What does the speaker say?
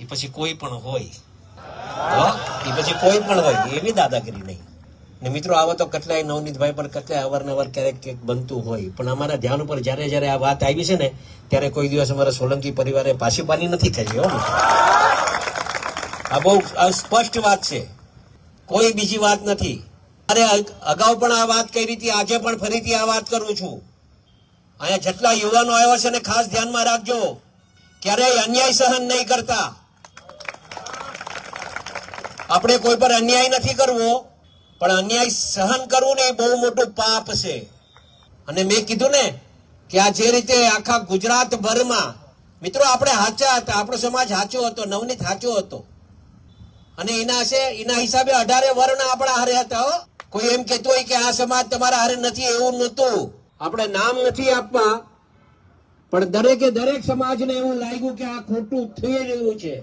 એ પછી કોઈ પણ હોય, એ પછી કોઈ પણ હોય, એવી દાદાગીરી નહીં. ને મિત્રો, આવો તો કેટલાય નવનીતભાઈ પર કેટલાય અવારનવાર ક્યારેક ક્યાંક બનતું હોય, પણ અમારા ધ્યાન ઉપર જયારે જયારે આ વાત આવી છે ને, ત્યારે કોઈ દિવસ અમારા સોલંકી પરિવારે પાછી નથી કરી. હો મિત્રો, આ બહુ સ્પષ્ટ વાત છે, કોઈ બીજી વાત નથી. અરે અગાઉ પણ આ વાત કરી હતી, આજે પણ ફરીથી આ વાત કરું છું. અહીંયા જેટલા યુવાનો આવ્યા છે ને, ખાસ ધ્યાનમાં રાખજો, ક્યારેય અન્યાય સહન નહીં કરતા. આપણે કોઈ પર અન્યાય નથી કરવો, પણ અન્યાય સહન કરવું ને એ બહુ મોટું પાપ છે. અને મેં કીધું ને કે આ જે રીતે આખા ગુજરાત ભરમાં મિત્રો આપણે સાચા હતા, આપણો સમાજ સાચો હતો, નવનીત સાચો હતો, અને એના હિસાબે 18 વર્ણ આપણા હારે હતા. કોઈ એમ કહેતું હોય કે આ સમાજ તમારા હારે નથી, એવું નહોતું. આપણે નામ નથી આપવા, પણ દરેકે દરેક સમાજને એવું લાગ્યું કે આ ખોટું થઈ રહ્યું છે.